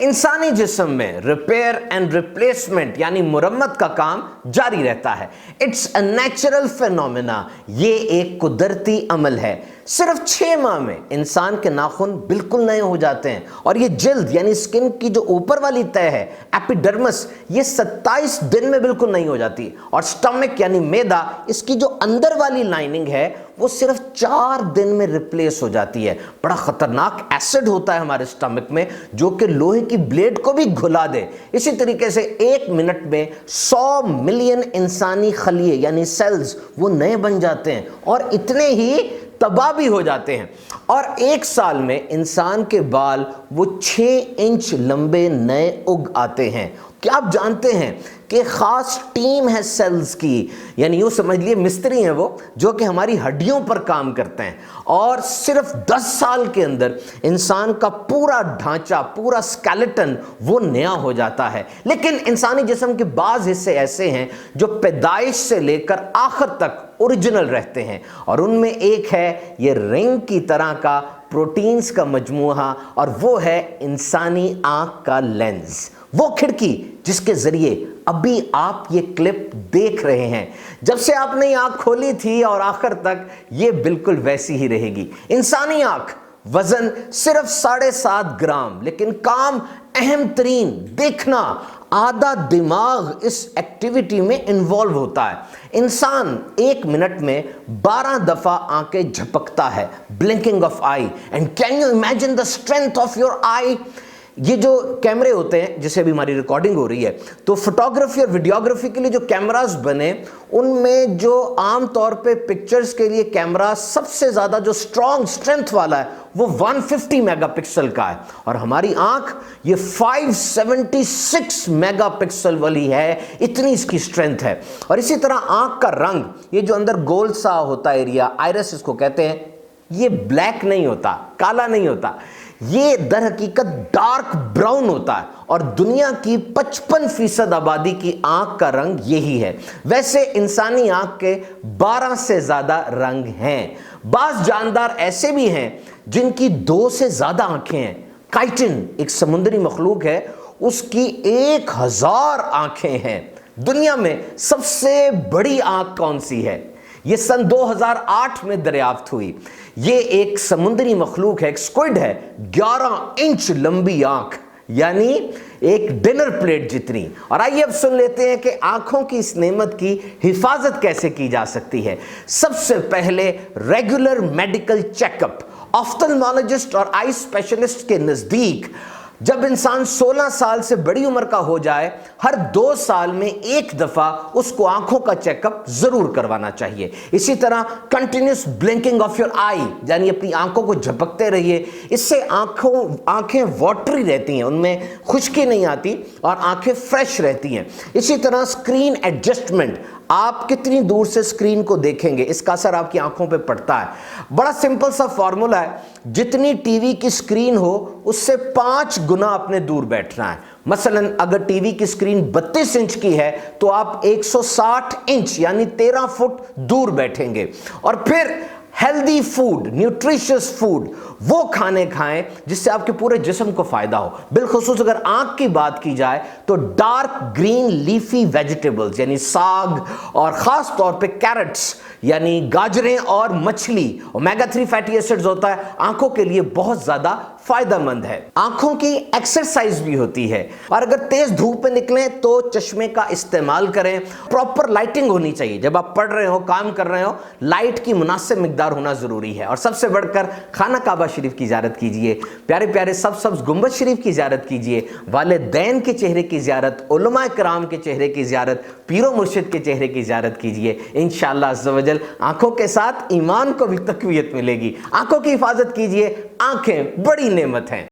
इंसानी जिस्म में रिपेयर एंड रिप्लेसमेंट यानी मुरम्मत का काम जारी रहता है। इट्स अ नेचुरल फिनोमेना, ये एक कुदरती अमल है। सिर्फ 6 माह में इंसान के नाखून बिल्कुल नए हो जाते हैं और ये जिल्द यानी स्किन की जो ऊपर वाली तय है एपिडर्मिस, ये 27 दिन में बिल्कुल नई हो जाती है। और स्टमक यानी मैदा, इसकी जो अंदर वाली लाइनिंग है वो सिर्फ 4 दिन में रिप्लेस हो जाती है। बड़ा खतरनाक एसिड होता है हमारे स्टमक में जो कि लोहे की ब्लेड को भी घुला दे। इसी तरीके से 1 मिनट में 100 मिलियन इंसानी खलिए यानी सेल्स वो नए बन जाते हैं और इतने ही तबाह भी हो जाते हैं। और 1 साल में इंसान के बाल वो 6 इंच लंबे नए उग आते हैं। क्या आप जानते हैं कि ख़ास टीम है सेल्स की, यानी यूँ समझ लिए मिस्त्री हैं वो जो कि हमारी हड्डियों पर काम करते हैं। और सिर्फ 10 साल के अंदर इंसान का पूरा ढांचा, पूरा स्केलेटन वो नया हो जाता है। लेकिन इंसानी जिस्म के बाज़ हिस्से ऐसे हैं जो पैदाइश से लेकर आखिर तक ओरिजिनल रहते हैं और उनमें एक है ये रिंग की तरह का प्रोटीन्स का मजमूआ, और वो है इंसानी आँख का लेंस, वो खिड़की जिसके ज़रिए अभी आप ये क्लिप देख रहे हैं। जब से आपने आँख खोली थी और आखिर तक ये बिल्कुल वैसी ही रहेगी। इंसानी आँख वज़न सिर्फ 7.5 ग्राम, लेकिन काम अहम तरीन देखना, आधा दिमाग इस एक्टिविटी में इन्वॉल्व होता है। इंसान 1 मिनट में 12 दफ़ा आंखें झपकता है, blinking of eye. And can you imagine the strength of your eye. ये जो कैमरे होते हैं, जैसे अभी हमारी रिकॉर्डिंग हो रही है, तो फोटोग्राफी और वीडियोग्राफी के लिए जो कैमरास बने उनमें जो आम तौर पे पिक्चर्स के लिए कैमरा सबसे ज़्यादा जो स्ट्रेंथ वाला है वो 150 मेगापिक्सल का है, और हमारी आंख ये 576 मेगापिक्सल वाली है, इतनी इसकी स्ट्रेंथ है। और इसी तरह आंख का रंग, ये जो अंदर गोल सा होता है एरिया, आइरिस इसको कहते हैं, ये ब्लैक नहीं होता, काला नहीं होता, ये दर हकीकत डार्क ब्राउन होता है। और दुनिया की 55% आबादी की आंख का रंग यही है। वैसे इंसानी आंख के 12 से ज़्यादा रंग हैं। बाज़ जानदार ऐसे भी हैं जिनकी 2 से ज़्यादा आंखें हैं। काइटिन एक समुद्री मखलूक है, उसकी 1000 आंखें हैं। दुनिया में सबसे बड़ी आंख कौन सी है? ये सन 2008 में दरियाफ्त हुई। ये एक समुद्री मखलूक है, एक स्क्विड है, 11 इंच लंबी आंख, यानी एक डिनर प्लेट जितनी। और आइए अब सुन लेते हैं कि आंखों की इस नेमत की हिफाजत कैसे की जा सकती है। सबसे पहले रेगुलर मेडिकल चेकअप। ऑफ्थल्मोलॉजिस्ट और आई स्पेशलिस्ट के नज़दीक जब इंसान 16 साल से बड़ी उम्र का हो जाए, हर 2 साल में 1 दफ़ा उसको आंखों का चेकअप ज़रूर करवाना चाहिए। इसी तरह कंटिन्यूस ब्लिंकिंग ऑफ योर आई, यानी अपनी आंखों को झपकते रहिए। इससे आंखें वाटरी रहती हैं, उनमें खुश्की नहीं आती और आंखें फ्रेश रहती हैं। इसी तरह स्क्रीन एडजस्टमेंट, आप कितनी दूर से स्क्रीन को देखेंगे इसका असर आपकी आंखों पे पड़ता है। बड़ा सिंपल सा फॉर्मूला है, जितनी टीवी की स्क्रीन हो उससे 5 गुना अपने दूर बैठना है। मसलन अगर टीवी की स्क्रीन 32 इंच की है तो आप 160 इंच यानी 13 फुट दूर बैठेंगे। और फिर हेल्दी फूड, न्यूट्रिशियस फूड, वो खाने खाएं जिससे आपके पूरे जिस्म को फायदा हो। बिलखुसूस अगर आंख की बात की जाए तो डार्क ग्रीन लीफी वेजिटेबल्स यानी साग, और खास तौर पे कैरेट्स यानी गाजरें और मछली, ओमेगा 3 फैटी एसिड्स होता है, आंखों के लिए बहुत ज्यादा फायदेमंद है। आंखों की एक्सरसाइज भी होती है, और अगर तेज धूप में निकलें तो चश्मे का इस्तेमाल करें। प्रॉपर लाइटिंग होनी चाहिए, जब आप पढ़ रहे हो, काम कर रहे हो, लाइट की मुनासिब मिकदार होना जरूरी है। और सबसे बढ़कर खाना काबा शरीफ की ज़ियारत कीजिए, प्यारे प्यारे सब्ज़ गुंबद शरीफ की ज़ियारत कीजिए, वालिदैन के चेहरे की ज़ियारत, उलमाए किराम के चेहरे की ज़ियारत, पीरो मुर्शिद के चेहरे की ज़ियारत कीजिए। इंशाअल्लाह अज़्ज़ व जल आंखों के साथ ईमान को भी तक़वियत मिलेगी। आंखों की हिफाजत कीजिए, आंखें बड़ी नेमत हैं।